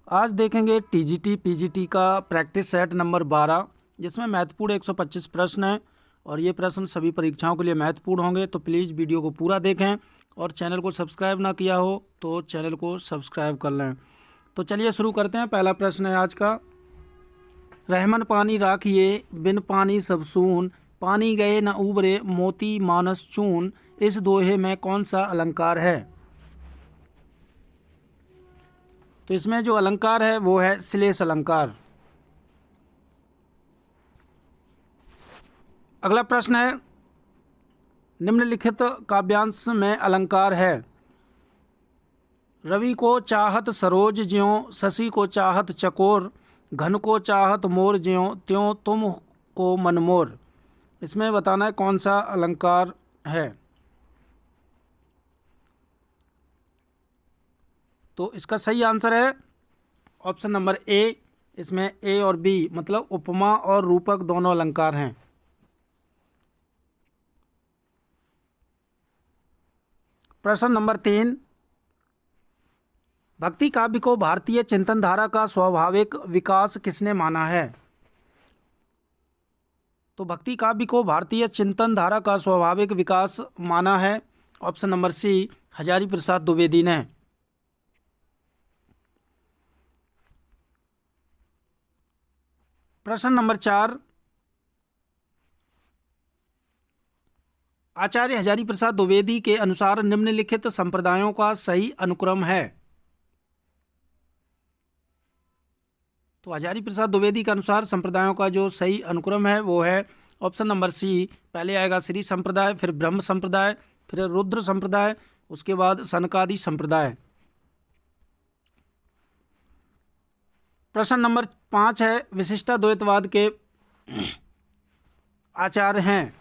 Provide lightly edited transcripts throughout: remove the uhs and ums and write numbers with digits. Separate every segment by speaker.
Speaker 1: आज देखेंगे TGT PGT का प्रैक्टिस सेट नंबर 12, जिसमें महत्वपूर्ण 125 प्रश्न हैं और ये प्रश्न सभी परीक्षाओं के लिए महत्वपूर्ण होंगे। तो प्लीज़ वीडियो को पूरा देखें और चैनल को सब्सक्राइब ना किया हो तो चैनल को सब्सक्राइब कर लें। तो चलिए शुरू करते हैं। पहला प्रश्न है आज का। रहमन पानी राखिए बिन पानी सब सून, पानी गए न उबरे मोती मानस चून, इस दोहे में कौन सा अलंकार है? तो इसमें जो अलंकार है वो है श्लेष अलंकार। अगला प्रश्न है, निम्नलिखित काव्यांश में अलंकार है। रवि को चाहत सरोज ज्यों, शशि को चाहत चकोर, घन को चाहत मोर ज्यों, त्यों तुम को मनमोर। इसमें बताना है कौन सा अलंकार है। तो इसका सही आंसर है ऑप्शन नंबर ए। इसमें ए और बी मतलब उपमा और रूपक दोनों अलंकार हैं। प्रश्न नंबर 3, भक्ति काव्य को भारतीय चिंतन धारा का स्वाभाविक विकास किसने माना है? तो भक्ति काव्य को भारतीय चिंतन धारा का स्वाभाविक विकास माना है ऑप्शन नंबर सी, हजारी प्रसाद द्विवेदी ने। प्रश्न नंबर 4, आचार्य हजारी प्रसाद द्विवेदी के अनुसार निम्नलिखित संप्रदायों का सही अनुक्रम है। तो हजारी प्रसाद द्विवेदी के अनुसार संप्रदायों का जो सही अनुक्रम है वो है ऑप्शन नंबर सी। पहले आएगा श्री संप्रदाय, फिर ब्रह्म संप्रदाय, फिर रुद्र संप्रदाय, उसके बाद सनकादि संप्रदाय। प्रश्न नंबर 5 है, विशिष्टाद्वैतवाद के आचार्य हैं।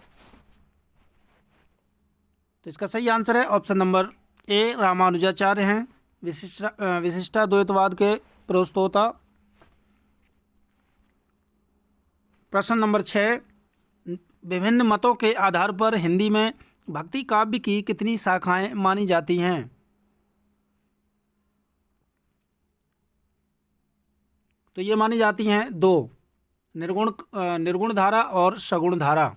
Speaker 1: तो इसका सही आंसर है ऑप्शन नंबर ए, रामानुजाचार्य हैं विशिष्टाद्वैतवाद के प्रस्तोता। प्रश्न नंबर 6, विभिन्न मतों के आधार पर हिंदी में भक्ति काव्य की कितनी शाखाएं मानी जाती हैं? तो ये मानी जाती हैं 2, निर्गुण धारा और सगुण धारा।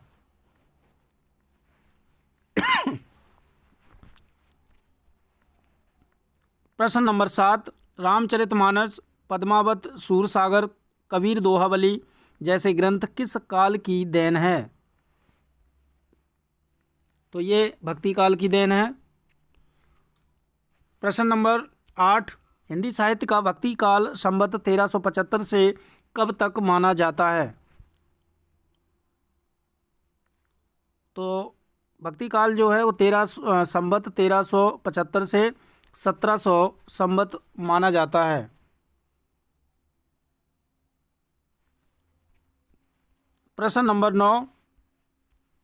Speaker 1: प्रश्न नंबर 7, रामचरितमानस, पद्मावत, सूरसागर, कबीर दोहावली जैसे ग्रंथ किस काल की देन है? तो ये भक्ति काल की देन है। प्रश्न नंबर 8, हिंदी साहित्य का भक्ति काल संवत 1375 से कब तक माना जाता है? तो भक्ति काल जो है वो संवत 1375 से 1700 संवत माना जाता है। प्रश्न नंबर 9,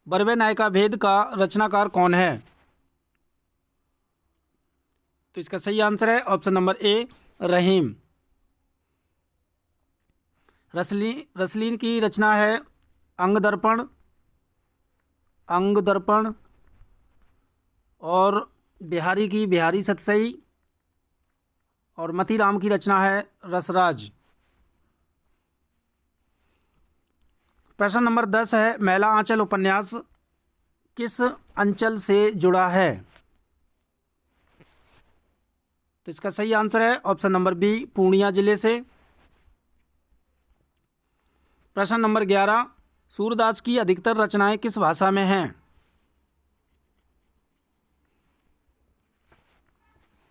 Speaker 1: बरवे नायिका भेद का रचनाकार कौन है? तो इसका सही आंसर है ऑप्शन नंबर ए, रहीम। रसलीन की रचना है अंग दर्पण, और बिहारी की बिहारी सतसई, और मतीराम की रचना है रसराज। प्रश्न नंबर 10 है, मैला आंचल उपन्यास किस अंचल से जुड़ा है? तो इसका सही आंसर है ऑप्शन नंबर बी, पूर्णिया जिले से। प्रश्न नंबर 11, सूरदास की अधिकतर रचनाएं किस भाषा में हैं?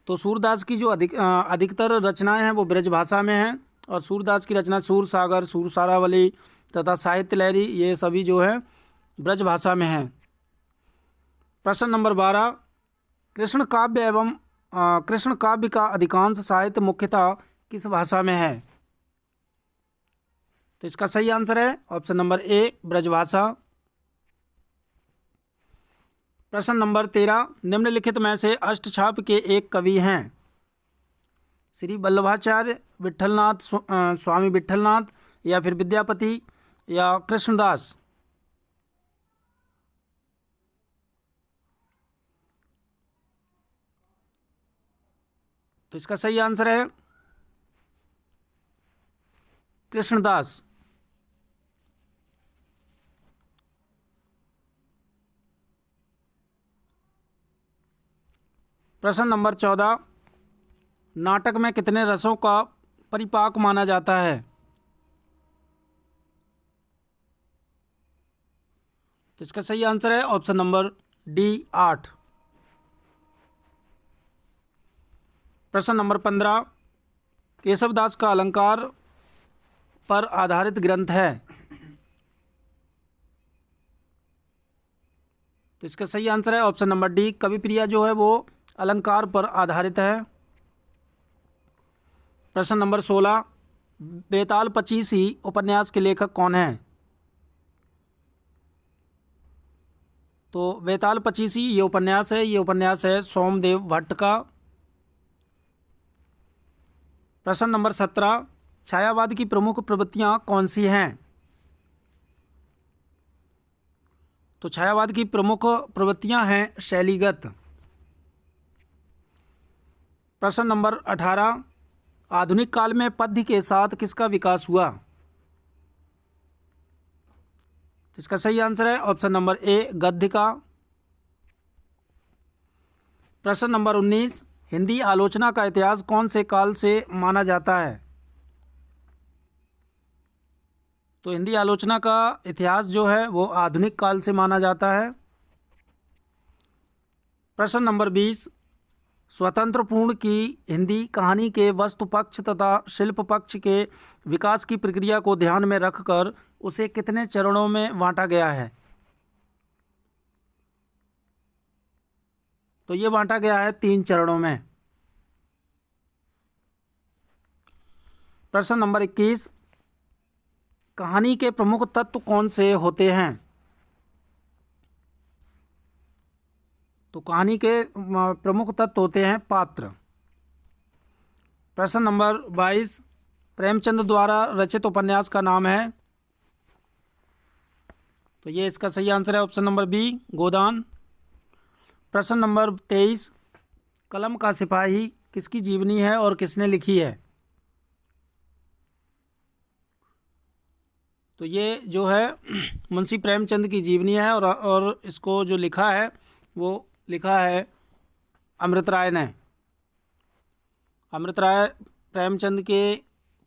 Speaker 1: तो सूरदास की जो अधिकतर रचनाएं हैं वो ब्रज भाषा में हैं, और सूरदास की रचना सूरसागर, सूरसारावली तथा साहित्य लहरी ये सभी जो है ब्रज भाषा में हैं। प्रश्न नंबर 12, कृष्ण काव्य का अधिकांश साहित्य मुख्यतः किस भाषा में है? तो इसका सही आंसर है ऑप्शन नंबर ए, ब्रजभाषा। प्रश्न नंबर 13, निम्नलिखित में से अष्टछाप के एक कवि हैं? श्री वल्लभाचार्य, विट्ठलनाथ, स्वामी विट्ठलनाथ, या फिर विद्यापति, या कृष्णदास। तो इसका सही आंसर है कृष्णदास। प्रश्न नंबर 14, नाटक में कितने रसों का परिपाक माना जाता है? तो इसका सही आंसर है ऑप्शन नंबर डी 8। प्रश्न नंबर 15, केशवदास का अलंकार पर आधारित ग्रंथ है। तो इसका सही आंसर है ऑप्शन नंबर डी, कविप्रिया जो है वो अलंकार पर आधारित है। प्रश्न नंबर 16, बेताल पचीसी उपन्यास के लेखक कौन हैं? तो बेताल पचीसी ये उपन्यास है सोमदेव भट्ट का। प्रश्न नंबर 17, छायावाद की प्रमुख प्रवृत्तियां कौन सी हैं? तो छायावाद की प्रमुख प्रवृत्तियां हैं शैलीगत। प्रश्न नंबर 18, आधुनिक काल में पद्य के साथ किसका विकास हुआ? तो इसका सही आंसर है ऑप्शन नंबर ए, गद्य का। प्रश्न नंबर 19, हिंदी आलोचना का इतिहास कौन से काल से माना जाता है? तो हिंदी आलोचना का इतिहास जो है वो आधुनिक काल से माना जाता है। प्रश्न नंबर 20, स्वतंत्र पूर्ण की हिंदी कहानी के वस्तु पक्ष तथा शिल्प पक्ष के विकास की प्रक्रिया को ध्यान में रखकर उसे कितने चरणों में बांटा गया है? तो ये बांटा गया है 3 चरणों में। प्रश्न नंबर 21, कहानी के प्रमुख तत्व कौन से होते हैं? तो कहानी के प्रमुख तत्व होते हैं पात्र। प्रश्न नंबर 22, प्रेमचंद द्वारा रचित उपन्यास का नाम है? तो ये इसका सही आंसर है ऑप्शन नंबर बी, गोदान। प्रश्न नंबर 23, कलम का सिपाही किसकी जीवनी है और किसने लिखी है? तो ये जो है मुंशी प्रेमचंद की जीवनी है और इसको जो लिखा है वो लिखा है अमृत राय ने। अमृत राय प्रेमचंद के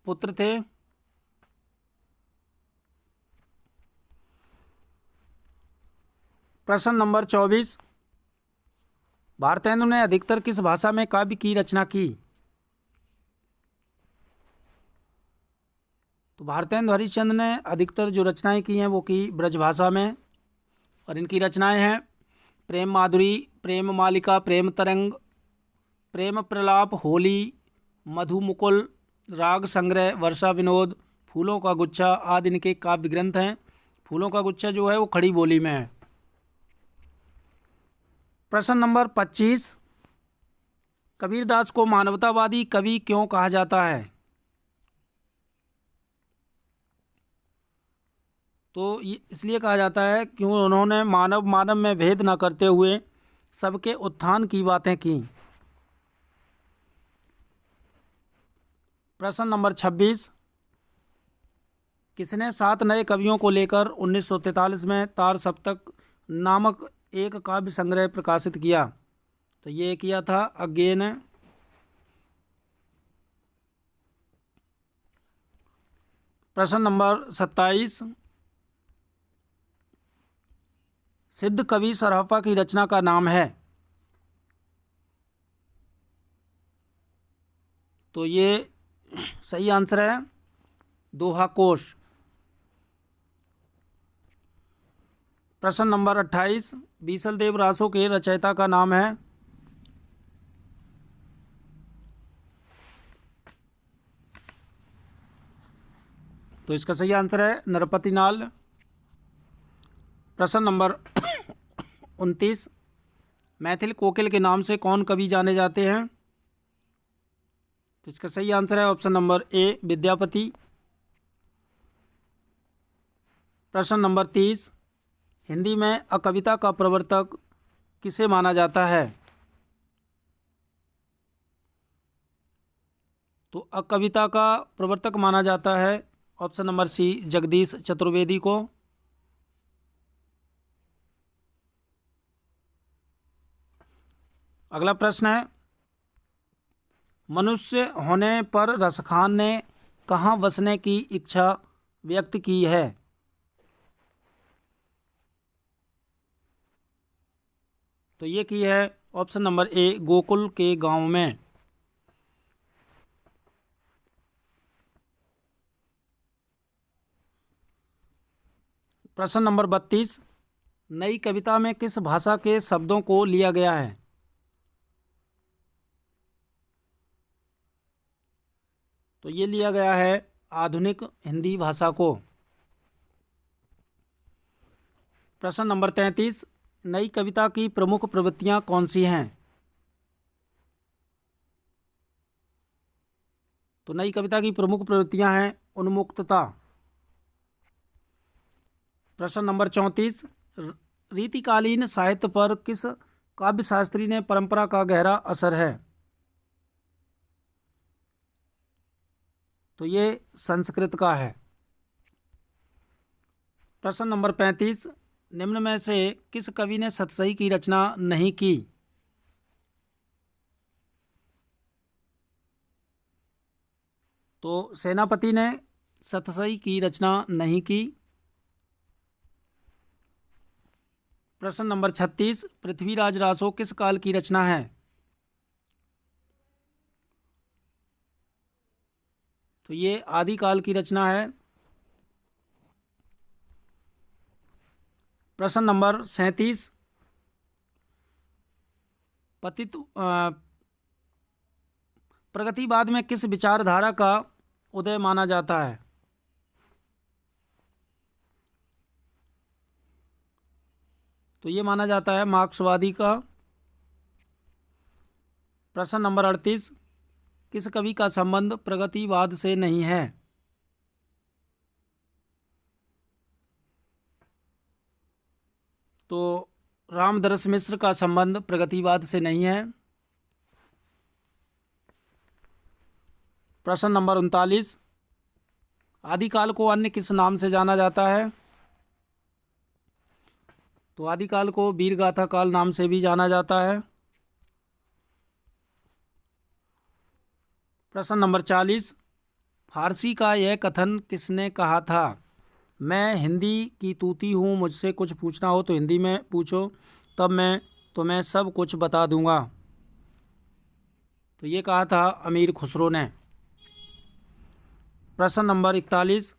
Speaker 1: पुत्र थे। प्रश्न नंबर 24, भारतेंदु ने अधिकतर किस भाषा में काव्य की रचना की? तो भारतेंदु हरिश्चंद्र ने अधिकतर जो रचनाएं की हैं वो की ब्रजभाषा में, और इनकी रचनाएं हैं प्रेम माधुरी, प्रेम मालिका, प्रेम तरंग, प्रेम प्रलाप, होली, मधु मुकुल, राग संग्रह, वर्षा विनोद, फूलों का गुच्छा आदि इनके काव्य ग्रंथ हैं। फूलों का गुच्छा जो है वो खड़ी बोली में है। प्रश्न नंबर 25, कबीरदास को मानवतावादी कवि क्यों कहा जाता है? तो ये इसलिए कहा जाता है क्यों उन्होंने मानव मानव में भेद न करते हुए सबके उत्थान की बातें की। प्रश्न नंबर 26, किसने 7 नए कवियों को लेकर 1943 में तार सप्तक नामक एक काव्य संग्रह प्रकाशित किया? तो ये किया था अज्ञे ने। प्रश्न नंबर 27, सिद्ध कवि सराफा की रचना का नाम है? तो ये सही आंसर है दोहा कोश। प्रश्न नंबर 28, बीसल देव रासो के रचयिता का नाम है? तो इसका सही आंसर है नरपति नाल। प्रश्न नंबर 29, मैथिल कोकिल के नाम से कौन कवि जाने जाते हैं? तो इसका सही आंसर है ऑप्शन नंबर ए, विद्यापति। प्रश्न नंबर 30, हिंदी में अकविता का प्रवर्तक किसे माना जाता है? तो अकविता का प्रवर्तक माना जाता है option number C Jagdish Chaturvedi को। अगला प्रश्न है, मनुष्य होने पर रसखान ने कहाँ बसने की इच्छा व्यक्त की है? तो ये की है ऑप्शन नंबर ए गोकुल के गांव में। प्रश्न नंबर 32, नई कविता में किस भाषा के शब्दों को लिया गया है? तो ये लिया गया है आधुनिक हिंदी भाषा को। प्रश्न नंबर 33, नई कविता की प्रमुख प्रवृत्तियां कौन सी हैं? तो नई कविता की प्रमुख प्रवृत्तियां हैं उन्मुक्तता। प्रश्न नंबर 34, रीतिकालीन साहित्य पर किस काव्यशास्त्री ने परंपरा का गहरा असर है? तो ये संस्कृत का है। प्रश्न नंबर 35, निम्न में से किस कवि ने सतसई की रचना नहीं की? तो सेनापति ने सतसई की रचना नहीं की। प्रश्न नंबर 36, पृथ्वीराज रासो किस काल की रचना है? तो ये आदिकाल की रचना है। प्रश्न नंबर 37, प्रगतिवाद में किस विचारधारा का उदय माना जाता है? तो ये माना जाता है मार्क्सवादी का। प्रश्न नंबर 38, किस कवि का संबंध प्रगतिवाद से नहीं है? तो रामदरस मिश्र का संबंध प्रगतिवाद से नहीं है। प्रश्न नंबर 39, आदिकाल को अन्य किस नाम से जाना जाता है? तो आदिकाल को वीरगाथा काल नाम से भी जाना जाता है। प्रश्न नंबर 40, फारसी का यह कथन किसने कहा था? मैं हिंदी की तूती हूँ, मुझसे कुछ पूछना हो तो हिंदी में पूछो, तब मैं तुम्हें सब कुछ बता दूंगा। तो ये कहा था अमीर खुसरो ने। प्रश्न नंबर 41,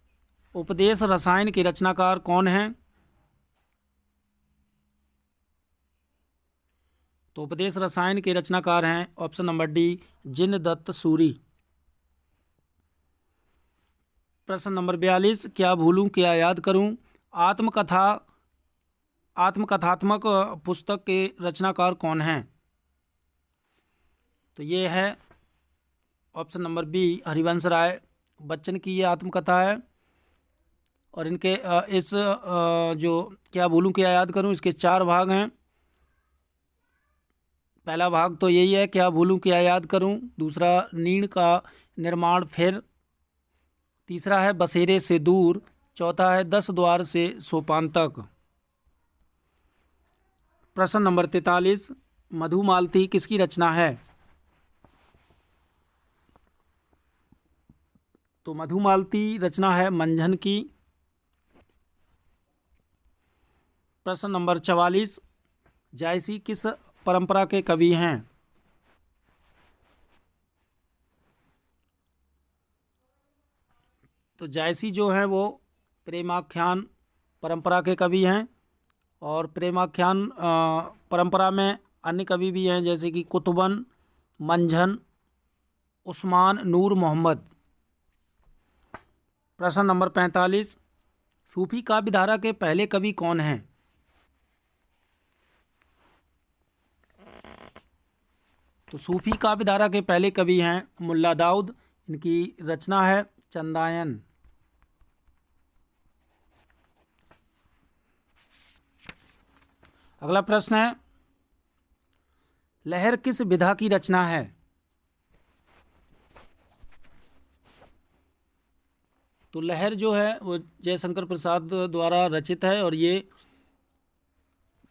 Speaker 1: उपदेश रसायन के रचनाकार कौन हैं? तो उपदेश रसायन के रचनाकार हैं option number D Jinadatta Suri. प्रश्न नंबर 42, क्या भूलूं क्या याद करूं आत्मकथात्मक पुस्तक के रचनाकार कौन हैं? तो ये है option number B Harivansh Rai Bachchan की ये आत्मकथा है। और इनके इस जो क्या भूलूं क्या याद करूं, इसके 4 भाग हैं। पहला भाग तो यही है क्या भूलूं क्या याद करूं, दूसरा नीड़ का निर्माण फिर, तीसरा है बसेरे से दूर, चौथा है 10 द्वार से सोपान तक। प्रश्न नंबर 43, मधुमालती किसकी रचना है? तो मधुमालती रचना है मंझन की। प्रश्न नंबर 44, जायसी किस परंपरा के कवि हैं? तो जायसी जो हैं वो प्रेमाख्यान परंपरा के कवि हैं। और प्रेमाख्यान परंपरा में अन्य कवि भी हैं जैसे कि कुतुबन, मंझन, उस्मान नूर मोहम्मद। प्रश्न नंबर 45, सूफी काव्य धारा के पहले कवि कौन हैं? तो सूफी काव्य धारा के पहले कवि हैं मुल्ला दाऊद, इनकी रचना है चंदायन। अगला प्रश्न है, लहर किस विधा की रचना है? तो लहर जो है वो जयशंकर प्रसाद द्वारा रचित है और ये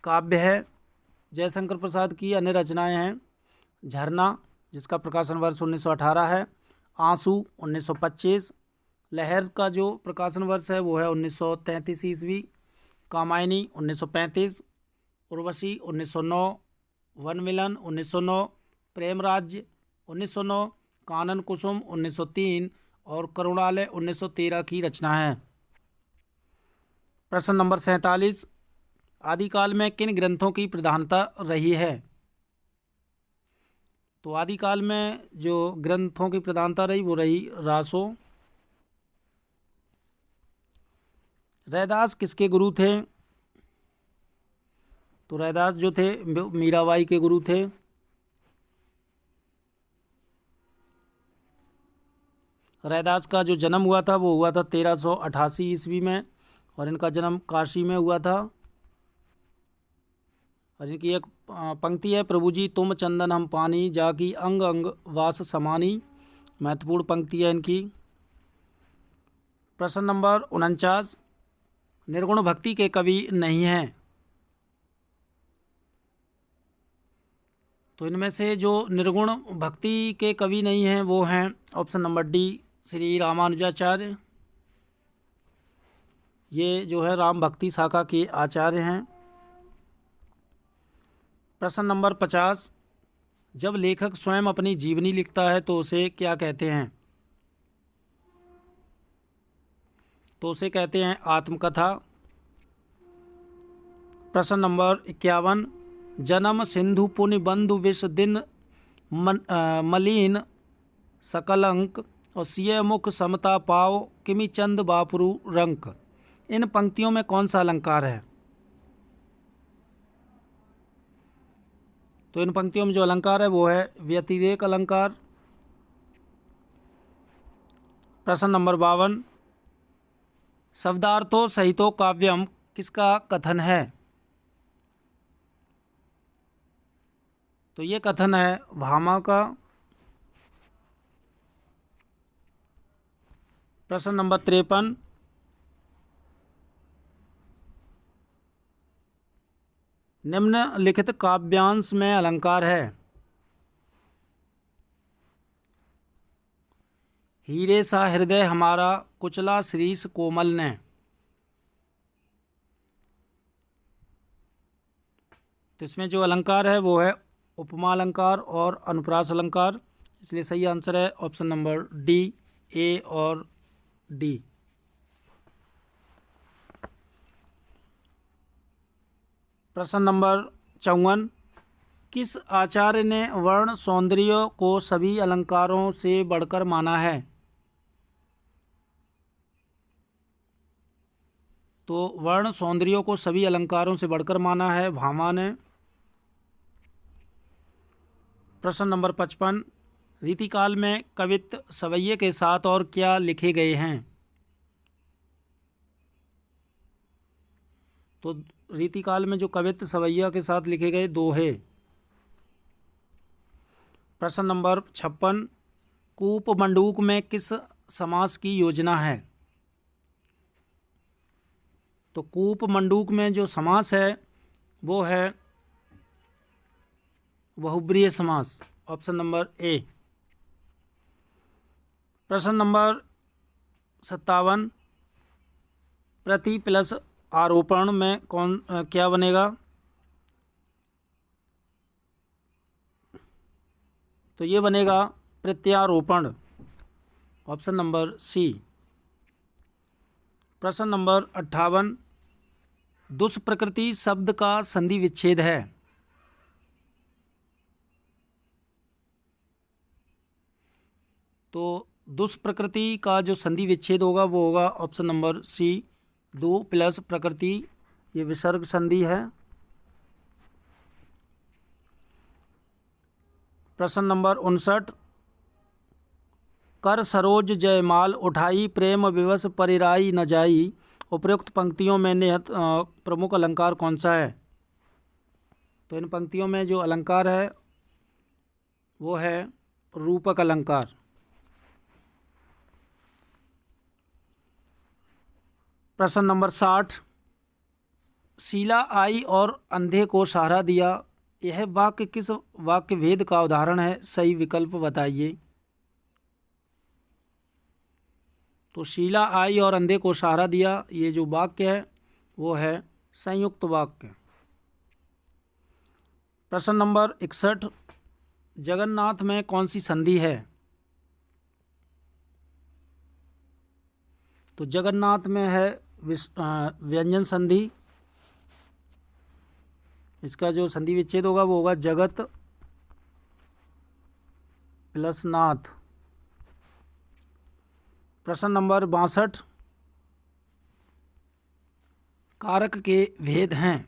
Speaker 1: काव्य है। जयशंकर प्रसाद की अन्य रचनाएं हैं झरना, जिसका प्रकाशन वर्ष 1918 है, आंसू 1925, लहर का जो प्रकाशन वर्ष है वो है 1933 ईस्वी, कामायनी 1935, उर्वशी 1909, वन मिलन 1909, प्रेम राज्य 1909, कानन कुसुम 1903 और करुणालय 1913 की रचना है। प्रश्न नंबर 47, आदिकाल में किन ग्रंथों की प्रधानता रही है? तो आदिकाल में जो ग्रंथों की प्रधानता रही वो रही रासो। रैदास किसके गुरु थे? तो रैदास जो थे मीराबाई के गुरु थे। रैदास का जो जन्म हुआ था वो हुआ था 1388 ईस्वी में और इनका जन्म काशी में हुआ था। और इनकी एक पंक्ति है, प्रभु जी तुम चंदन हम पानी, जाकी अंग अंग वास समानी। महत्वपूर्ण पंक्ति है इनकी। प्रश्न नंबर 49, निर्गुण भक्ति के कवि नहीं हैं। तो इनमें से जो निर्गुण भक्ति के कवि नहीं हैं वो हैं option number D, Shri Ramanujacharya. ये जो है राम भक्ति शाखा के आचार्य हैं। प्रश्न नंबर 50, जब लेखक स्वयं अपनी जीवनी लिखता है तो उसे क्या कहते हैं? तो उसे कहते हैं आत्मकथा। प्रश्न नंबर 51, जन्म सिंधु पुनि बंधु विष दिन मलिन सकलंक और सिय मुख समता पाओ किमि चंद बापुरु रंक। इन पंक्तियों में कौन सा अलंकार है? तो इन पंक्तियों में जो अलंकार है वो है व्यतिरेक अलंकार। प्रश्न नंबर 52, शब्दार्थो सहितो काव्यम किसका कथन है? तो ये कथन है भामा का। प्रश्न नंबर 53, निम्नलिखित काव्यांश में अलंकार है। हीरे सा हृदय हमारा, कुचला श्रीस कोमल ने। तो इसमें जो अलंकार है वो है उपमा अलंकार और अनुप्रास अलंकार। इसलिए सही आंसर है ऑप्शन नंबर डी, ए और डी। प्रश्न नंबर 54, किस आचार्य ने वर्ण सौंदर्य को सभी अलंकारों से बढ़कर माना है? तो वर्ण सौंदर्य को सभी अलंकारों से बढ़कर माना है भामा ने। प्रश्न नंबर 55, रीतिकाल में कवित्त सवैये के साथ और क्या लिखे गए हैं? तो रीतिकाल में जो कवित्त सवैया के साथ लिखे गए दोहे। प्रश्न नंबर 56, कूप मंडूक में किस समास की योजना है? तो कूप मंडूक में जो समास है वो है बहुब्रीहि समास, ऑप्शन नंबर ए। प्रश्न नंबर 57, प्रति प्लस आरोपण में क्या बनेगा? तो ये बनेगा प्रत्यारोपण, ऑप्शन नंबर सी। प्रश्न नंबर 58, दुष्प्रकृति शब्द का संधि विच्छेद है। तो दुष्प्रकृति का जो संधि विच्छेद होगा वो होगा ऑप्शन नंबर सी, दो प्लस प्रकृति, ये विसर्ग संधि है। प्रश्न नंबर 59, कर सरोज जयमाल उठाई, प्रेम विवश परिराई न जाई। उपयुक्त पंक्तियों में निहित प्रमुख अलंकार कौन सा है? तो इन पंक्तियों में जो अलंकार है वो है रूपक अलंकार। प्रश्न नंबर 60, शीला आई और अंधे को सहारा दिया, यह वाक्य किस वाक्य भेद का उदाहरण है? सही विकल्प बताइए। तो शीला आई और अंधे को सहारा दिया, ये जो वाक्य है वो है संयुक्त वाक्य। प्रश्न नंबर 61, जगन्नाथ में कौन सी संधि है? तो जगन्नाथ में है व्यंजन संधि। इसका जो संधि विच्छेद होगा वो होगा जगत प्लस नाथ। प्रश्न नंबर 62, कारक के भेद हैं।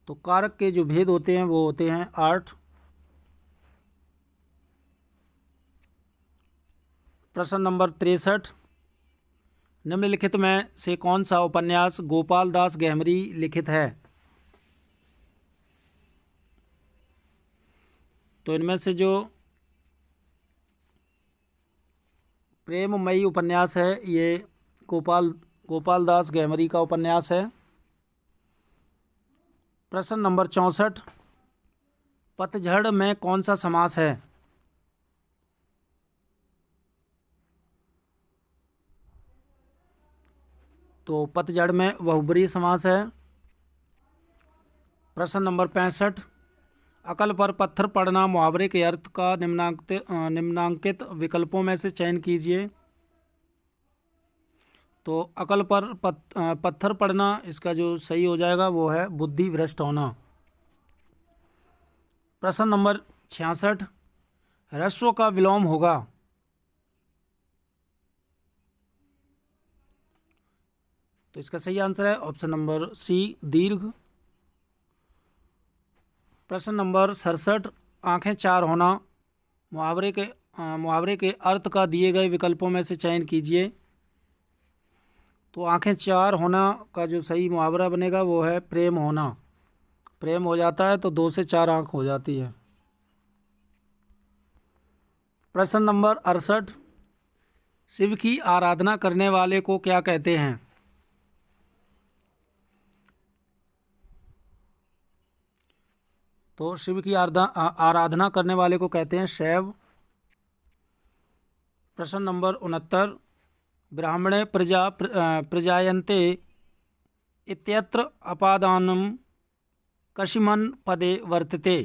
Speaker 1: तो कारक के जो भेद होते हैं वो होते हैं 8। प्रश्न नंबर 63, निम्नलिखित में से कौन सा उपन्यास गोपाल दास गहमरी लिखित है? तो इनमें से जो प्रेममयी उपन्यास है ये गोपाल दास गहमरी का उपन्यास है। प्रश्न नंबर 64, पतझड़ में कौन सा समास है? तो पतझड़ में बहुब्रीहि समास है। प्रश्न नंबर 65, अकल पर पत्थर पड़ना मुहावरे के अर्थ का निम्नांकित विकल्पों में से चयन कीजिए। तो अकल पर पत्थर पड़ना, इसका जो सही हो जाएगा वो है बुद्धि भ्रष्ट होना। प्रश्न नंबर 66, ह्रस्व का विलोम होगा। तो इसका सही आंसर है ऑप्शन नंबर सी, दीर्घ। प्रश्न नंबर 67, आंखें चार होना मुहावरे के अर्थ का दिए गए विकल्पों में से चयन कीजिए। तो आंखें चार होना का जो सही मुहावरा बनेगा वो है प्रेम होना। प्रेम हो जाता है तो 2 से 4 आंख हो जाती है। प्रश्न नंबर 68, शिव की आराधना करने वाले को क्या कहते हैं? तो शिव की आराधना करने वाले को कहते हैं शैव। प्रश्न नंबर 69, ब्राह्मणे प्रजायन्ते इत्यत्र अपादानं कस्मिन् पदे वर्तते?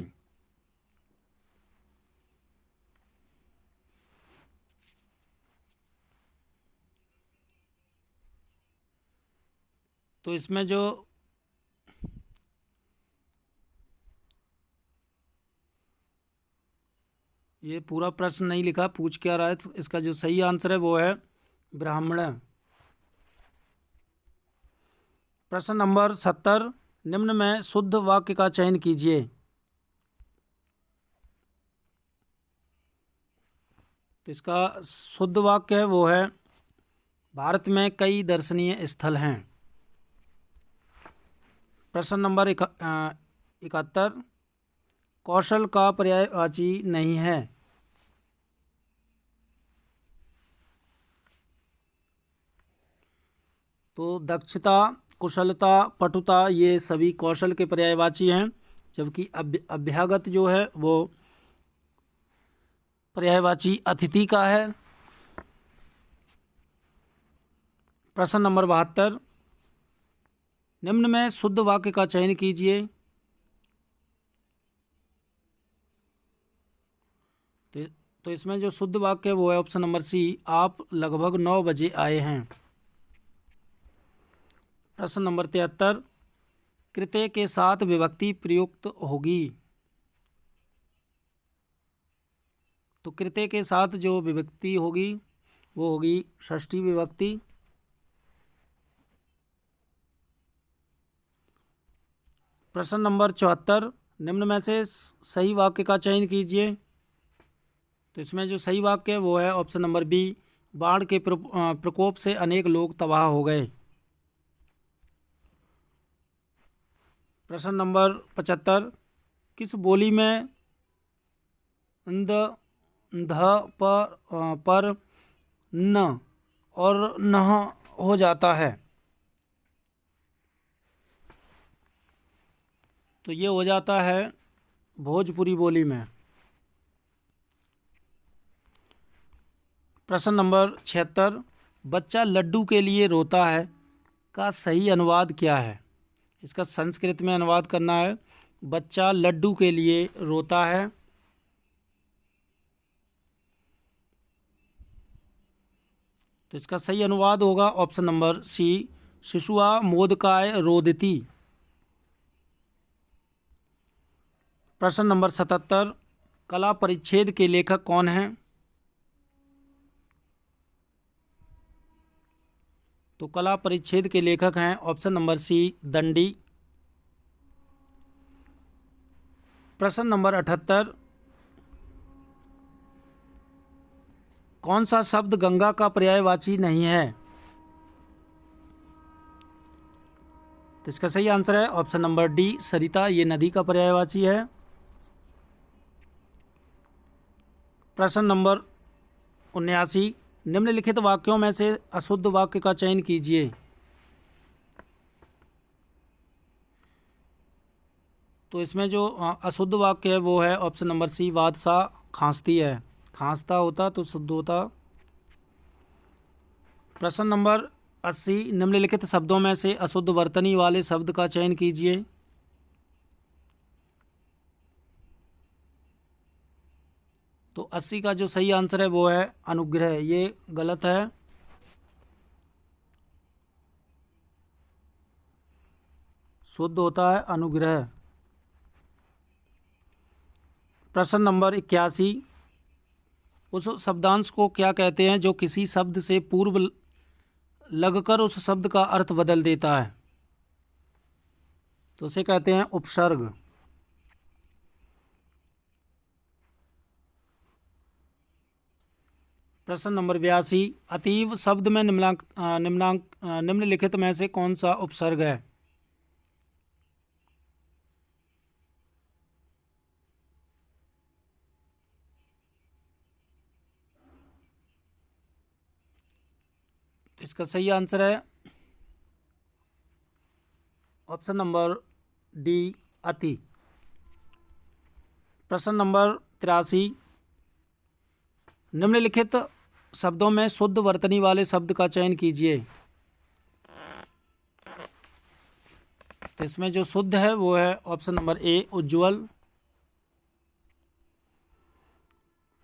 Speaker 1: तो इसमें जो ये पूरा प्रश्न नहीं लिखा, पूछ क्या रहा है, तो इसका जो सही आंसर है वो है ब्राह्मण। प्रश्न नंबर 70, निम्न में शुद्ध वाक्य का चयन कीजिए। तो इसका शुद्ध वाक्य है वो है भारत में कई दर्शनीय स्थल हैं। प्रश्न नंबर 71, कौशल का पर्यायवाची नहीं है। तो दक्षता, कुशलता, पटुता ये सभी कौशल के पर्यायवाची हैं, जबकि अभ्यागत जो है वो पर्यायवाची अतिथि का है। प्रश्न नंबर 72, निम्न में शुद्ध वाक्य का चयन कीजिए। तो इसमें जो शुद्ध वाक्य है वो है ऑप्शन नंबर सी, आप लगभग 9 बजे आए हैं। प्रश्न नंबर 73, कृत्य के साथ विभक्ति प्रयुक्त होगी। तो कृत्य के साथ जो विभक्ति होगी वो होगी षष्ठी विभक्ति। प्रश्न नंबर 74, निम्न में से सही वाक्य का चयन कीजिए। तो इसमें जो सही वाक्य है वो है ऑप्शन नंबर बी, बाढ़ के प्रकोप से अनेक लोग तबाह हो गए। प्रश्न नंबर 75, किस बोली में ध पर न और नह हो जाता है, तो ये हो जाता है भोजपुरी बोली में। प्रश्न नंबर 76, बच्चा लड्डू के लिए रोता है का सही अनुवाद क्या है? इसका संस्कृत में अनुवाद करना है। बच्चा लड्डू के लिए रोता है, तो इसका सही अनुवाद होगा ऑप्शन नंबर सी, शिशुआ मोदकाय रोदिति। प्रश्न नंबर 77, कला परिच्छेद के लेखक कौन हैं? तो कला परिच्छेद के लेखक हैं ऑप्शन नंबर सी, दंडी। प्रश्न नंबर 78, कौन सा शब्द गंगा का पर्यायवाची नहीं है? तो इसका सही आंसर है ऑप्शन नंबर डी, सरिता। ये नदी का पर्यायवाची है। प्रश्न नंबर 79, निम्नलिखित वाक्यों में से अशुद्ध वाक्य का चयन कीजिए। तो इसमें जो अशुद्ध वाक्य है वो है ऑप्शन नंबर सी, बादशाह खांसती है। खांसता होता तो शुद्ध होता। प्रश्न नंबर 80, निम्नलिखित शब्दों में से अशुद्ध वर्तनी वाले शब्द का चयन कीजिए। तो 80 का जो सही आंसर है वो है अनुग्रह। ये गलत है। शुद्ध होता है अनुग्रह। प्रश्न नंबर 81, उस शब्दांश को क्या कहते हैं जो किसी शब्द से पूर्व लगकर उस शब्द का अर्थ बदल देता है? तो उसे कहते हैं उपसर्ग। प्रश्न नंबर 82, अतीव शब्द में निम्नलिखित में से कौन सा उपसर्ग है? इसका सही आंसर है ऑप्शन नंबर डी, अति। प्रश्न नंबर 83, निम्नलिखित शब्दों में शुद्ध वर्तनी वाले शब्द का चयन कीजिए। तो इसमें जो शुद्ध है वो है ऑप्शन नंबर ए, उज्ज्वल।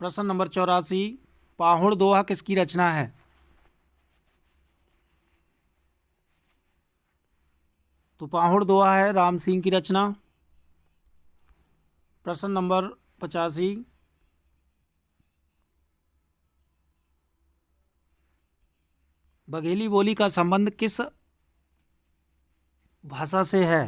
Speaker 1: प्रश्न नंबर 84, पाहुड़ दोहा किसकी रचना है? तो पाहुड़ दोहा है राम सिंह की रचना। प्रश्न नंबर 85, बघेली बोली का संबंध किस भाषा से है?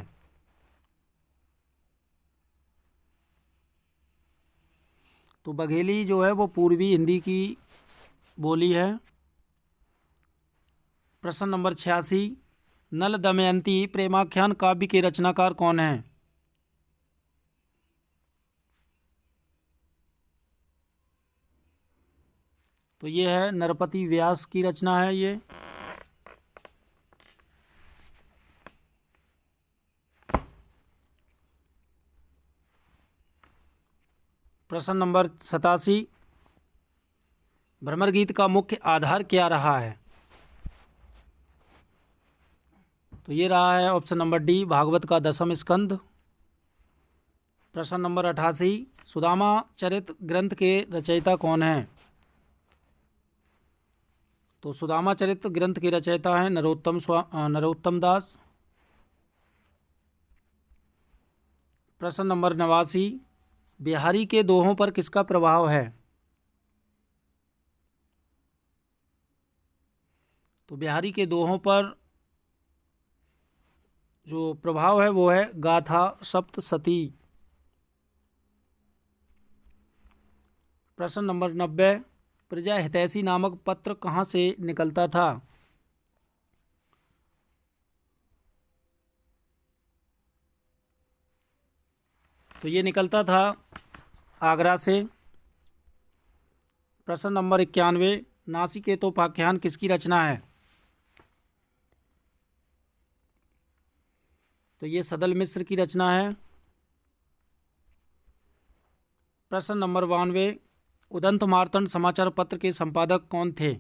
Speaker 1: तो बघेली जो है वो पूर्वी हिंदी की बोली है। प्रश्न नंबर 86, नल दमयंती प्रेमाख्यान काव्य के रचनाकार कौन हैं? तो ये है नरपति व्यास की रचना है ये। प्रश्न नंबर 87, भ्रमर गीत का मुख्य आधार क्या रहा है? तो ये रहा है ऑप्शन नंबर डी, भागवत का 10वां स्कंद। प्रश्न नंबर 88, सुदामा चरित ग्रंथ के रचयिता कौन हैं? तो सुदामा चरित ग्रंथ के रचयिता हैं नरोत्तम दास। प्रश्न नंबर 89, बिहारी के दोहों पर किसका प्रभाव है? तो बिहारी के दोहों पर जो प्रभाव है वो है गाथा सप्तशती। प्रश्न नंबर 90, प्रजा हितैषी नामक पत्र कहाँ से निकलता था? तो ये निकलता था आगरा से। प्रश्न नंबर 91, नासिकेतोपाख्यान किसकी रचना है? तो ये सदल मिश्र की रचना है। प्रश्न नंबर 92, उदंत मार्तंड समाचार पत्र के संपादक कौन थे?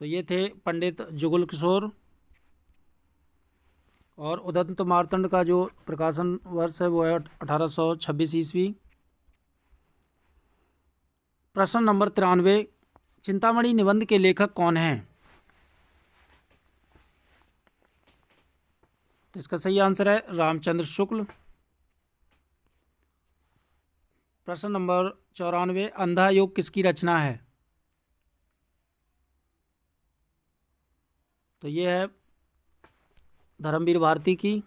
Speaker 1: तो ये थे पंडित जुगल किशोर। और उदंत मार्तंड का जो प्रकाशन वर्ष है वो है 1826 ईस्वी। प्रश्न नंबर 93, चिंतामणि निबंध के लेखक कौन हैं? तो इसका सही आंसर है रामचंद्र शुक्ल। प्रश्न नंबर 94, अंधा योग किसकी रचना है? तो ये है धर्मवीर भारती की।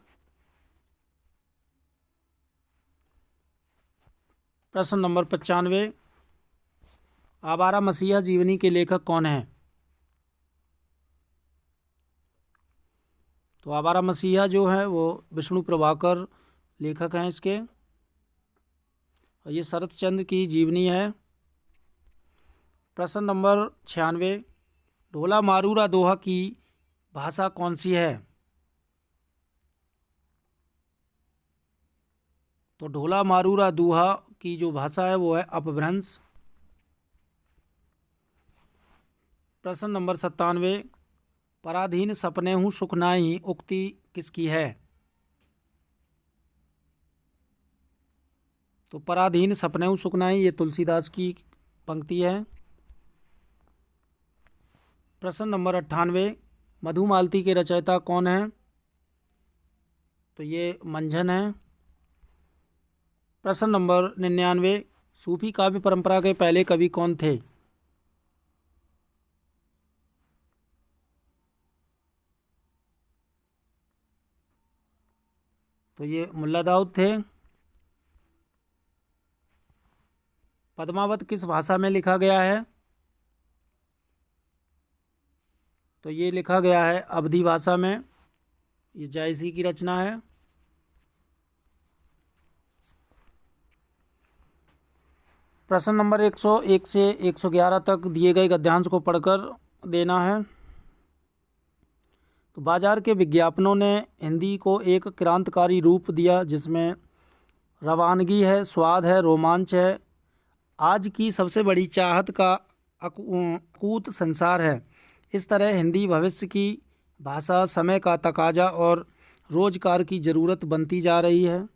Speaker 1: प्रश्न नंबर 95, आवारा मसीहा जीवनी के लेखक कौन हैं? तो आवारा मसीहा जो है वो विष्णु प्रभाकर लेखक हैं इसके, और ये शरत चंद्र की जीवनी है। प्रश्न नंबर 96, ढोला मारूरा दोहा की भाषा कौन सी है? तो ढोला मारूरा दोहा की जो भाषा है वो है अपभ्रंश। प्रश्न नंबर 97, पराधीन सपने हूँ सुख नाहीं उक्ति किसकी है? तो पराधीन सपने हूँ सुख नाहीं ये तुलसीदास की पंक्ति है। प्रश्न नंबर 98, मधुमालती के रचयिता कौन है? तो ये मंझन है। प्रश्न नंबर 99, सूफी काव्य परंपरा के पहले कवि कौन थे? तो ये मुल्ला दाऊद थे। पद्मावत किस भाषा में लिखा गया है? तो ये लिखा गया है अवधी भाषा में। ये जायसी की रचना है। प्रश्न नंबर 101 से 111 तक दिए गए गद्यांश को पढ़कर देना है। तो बाजार के विज्ञापनों ने हिंदी को एक क्रांतिकारी रूप दिया जिसमें रवानगी है, स्वाद है, रोमांच है, आज की सबसे बड़ी चाहत का अकूत संसार है। इस तरह हिंदी भविष्य की भाषा, समय का तकाजा और रोजगार की ज़रूरत बनती जा रही है।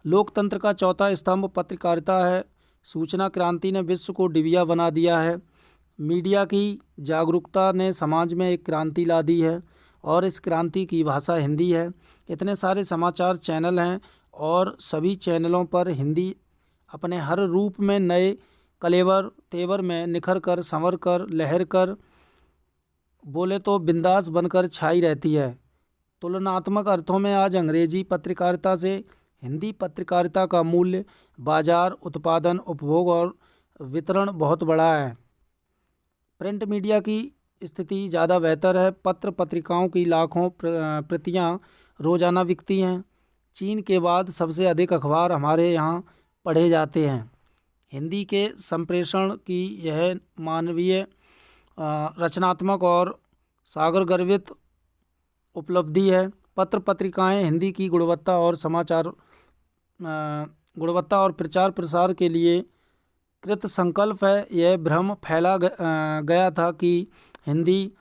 Speaker 1: लोकतंत्र का चौथा स्तंभ पत्रकारिता है। सूचना क्रांति ने विश्व को डिबिया बना दिया है। मीडिया की जागरूकता ने समाज में एक क्रांति ला दी है और इस क्रांति की भाषा हिंदी है। इतने सारे समाचार चैनल हैं और सभी चैनलों पर हिंदी अपने हर रूप में नए कलेवर तेवर में निखर कर, संवर कर, लहर कर, बोले तो बिंदास बनकर छाई रहती है। तुलनात्मक अर्थों में आज अंग्रेजी पत्रकारिता से हिंदी पत्रकारिता का मूल्य, बाजार, उत्पादन, उपभोग और वितरण बहुत बड़ा है। प्रिंट मीडिया की स्थिति ज़्यादा बेहतर है। पत्र पत्रिकाओं की लाखों प्रतियां रोज़ाना बिकती हैं। चीन के बाद सबसे अधिक अखबार हमारे यहाँ पढ़े जाते हैं। हिंदी के संप्रेषण की यह मानवीय, रचनात्मक और सागर गर्वित उपलब्धि है। पत्र पत्रिकाएं हिंदी की गुणवत्ता और प्रचार प्रसार के लिए कृत संकल्प है। यह भ्रम फैला गया था कि हिंदी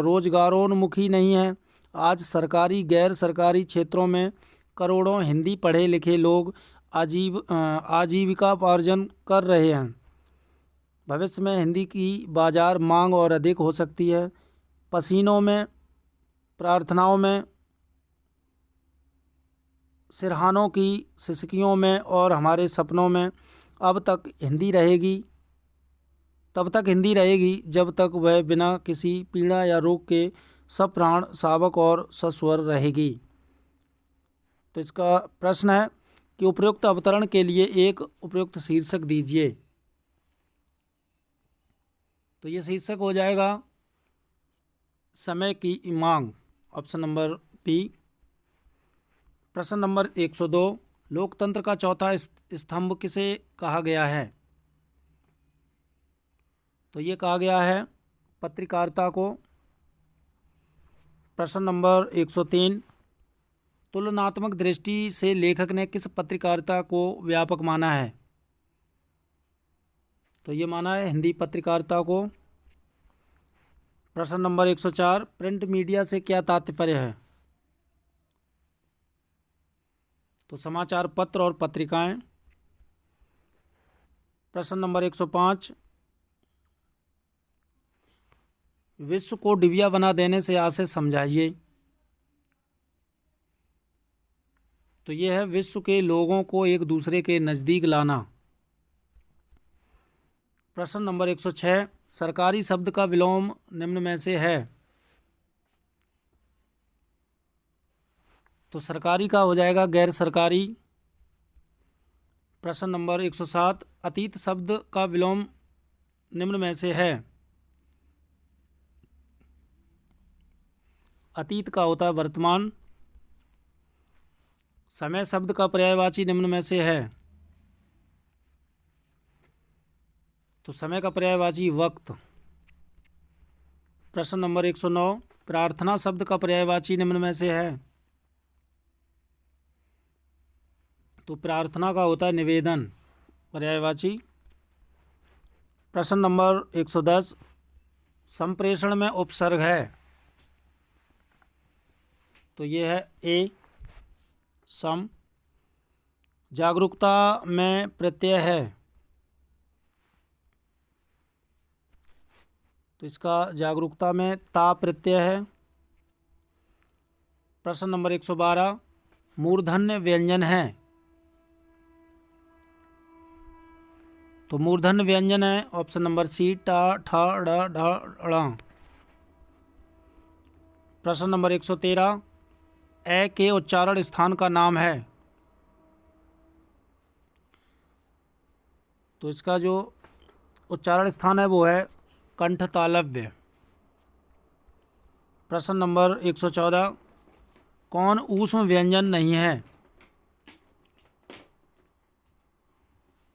Speaker 1: रोजगारोन्मुखी नहीं है। आज सरकारी गैर सरकारी क्षेत्रों में करोड़ों हिंदी पढ़े लिखे लोग आजीविकापार्जन कर रहे हैं। भविष्य में हिंदी की बाजार मांग और अधिक हो सकती है। पसीनों में, प्रार्थनाओं में, सिरहानों की सिसकियों में और हमारे सपनों में तब तक हिंदी रहेगी जब तक वह बिना किसी पीड़ा या रोग के सप्राण, सावक और सस्वर रहेगी। तो इसका प्रश्न है कि उपयुक्त अवतरण के लिए एक उपयुक्त शीर्षक दीजिए। तो ये शीर्षक हो जाएगा समय की मांग, ऑप्शन नंबर बी। प्रश्न नंबर 102, लोकतंत्र का चौथा स्तंभ किसे कहा गया है? तो ये कहा गया है पत्रकारिता को। प्रश्न नंबर 103, तुलनात्मक दृष्टि से लेखक ने किस पत्रकारिता को व्यापक माना है? तो ये माना है हिंदी पत्रकारिता को। प्रश्न नंबर 104, प्रिंट मीडिया से क्या तात्पर्य है? तो समाचार पत्र और पत्रिकाएं। प्रश्न नंबर 105, विश्व को डिबिया बना देने से आशय समझाइए। तो यह है विश्व के लोगों को एक दूसरे के नज़दीक लाना। प्रश्न नंबर 106, सरकारी शब्द का विलोम निम्न में से है? तो सरकारी का हो जाएगा गैर सरकारी। प्रश्न नंबर 107, अतीत शब्द का विलोम निम्न में से है? अतीत का होता है वर्तमान। समय शब्द का पर्यायवाची निम्न में से है? तो समय का पर्यायवाची वक्त। प्रश्न नंबर 109, प्रार्थना शब्द का पर्यायवाची निम्न में से है? तो प्रार्थना का होता है निवेदन, पर्यायवाची। प्रश्न नंबर 110, संप्रेषण में उपसर्ग है? तो ये है ए सम। जागरूकता में प्रत्यय है? तो इसका जागरूकता में ता प्रत्यय है। प्रश्न नंबर 112, मूर्धन्य व्यंजन है? तो मूर्धन्य व्यंजन है ऑप्शन नंबर सी, टा ठा ड ढ ड़। प्रश्न नंबर 113, ए के उच्चारण स्थान का नाम है? तो इसका जो उच्चारण स्थान है वो है कंठ तालव्य। प्रश्न नंबर 114, कौन ऊष्म व्यंजन नहीं है?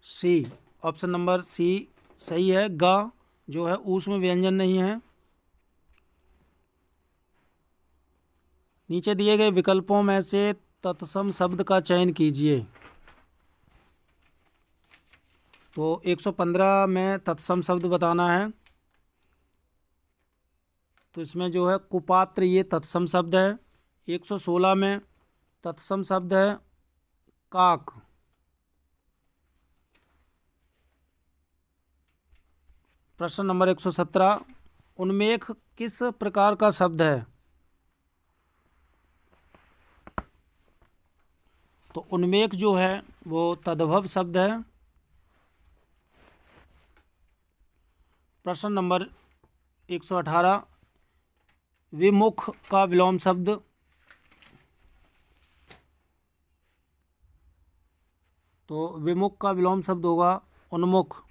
Speaker 1: सी, ऑप्शन नंबर सी सही है। ग जो है ऊष्म व्यंजन नहीं है। नीचे दिए गए विकल्पों में से तत्सम शब्द का चयन कीजिए। तो 115 में तत्सम शब्द बताना है। तो इसमें जो है कुपात्र ये तत्सम शब्द है। 116 में तत्सम शब्द है काक। प्रश्न नंबर 117, उन्मेख किस प्रकार का शब्द है? तो उन्मेख जो है वो तद्भव शब्द है। प्रश्न नंबर 118, विमुख का विलोम शब्द? तो विमुख का विलोम शब्द होगा उन्मुख।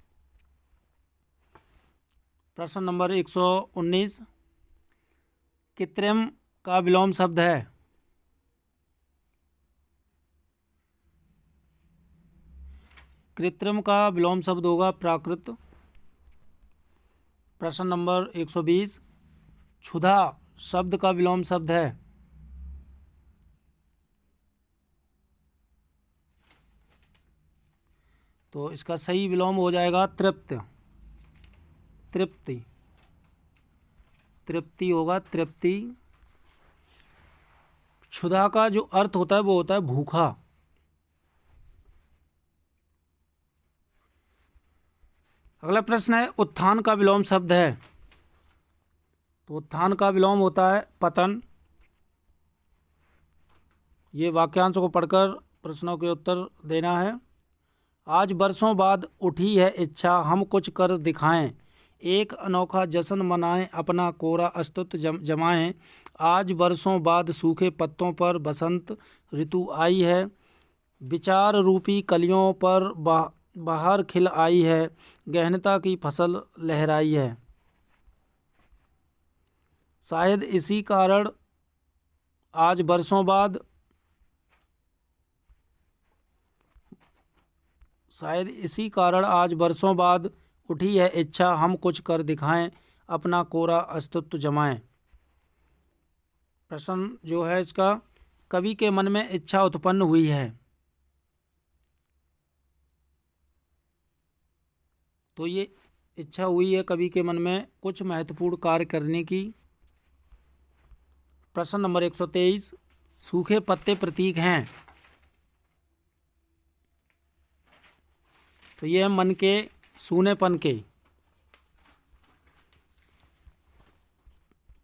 Speaker 1: प्रश्न नंबर 119, कृत्रिम का विलोम शब्द है? कृत्रिम का विलोम शब्द होगा प्राकृत। प्रश्न नंबर 120, क्षुधा शब्द का विलोम शब्द है? तो इसका सही विलोम हो जाएगा तृप्त। तृप्ति, तृप्ति होगा तृप्ति। क्षुधा का जो अर्थ होता है वो होता है भूखा। अगला प्रश्न है, उत्थान का विलोम शब्द है? तो उत्थान का विलोम होता है पतन। ये वाक्यांश को पढ़कर प्रश्नों के उत्तर देना है। आज बरसों बाद उठी है इच्छा हम कुछ कर दिखाएं, एक अनोखा जश्न मनाएं, अपना कोरा अस्तित्व जमाएं। आज बरसों बाद सूखे पत्तों पर बसंत ऋतु आई है, विचार रूपी कलियों पर बाहर खिल आई है, गहनता की फसल लहराई है। शायद इसी कारण आज बरसों बाद उठी है इच्छा हम कुछ कर दिखाएं, अपना कोरा अस्तित्व जमाएं। प्रश्न जो है इसका, कवि के मन में इच्छा उत्पन्न हुई है, तो ये इच्छा हुई है कवि के मन में कुछ महत्वपूर्ण कार्य करने की। प्रश्न नंबर 123, सूखे पत्ते प्रतीक हैं, तो ये है मन के सूनेपन के।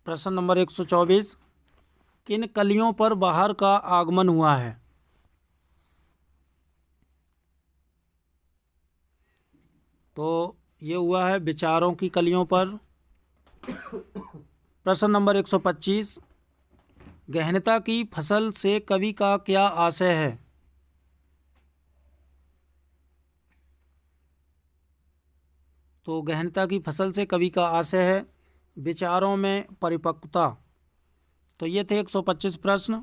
Speaker 1: प्रश्न नंबर 124, किन कलियों पर बाहर का आगमन हुआ है, तो ये हुआ है विचारों की कलियों पर। प्रश्न नंबर 125, गहनता की फसल से कवि का क्या आशय है, तो गहनता की फसल से कवि का आशय है विचारों में परिपक्वता। तो ये थे 125 प्रश्न।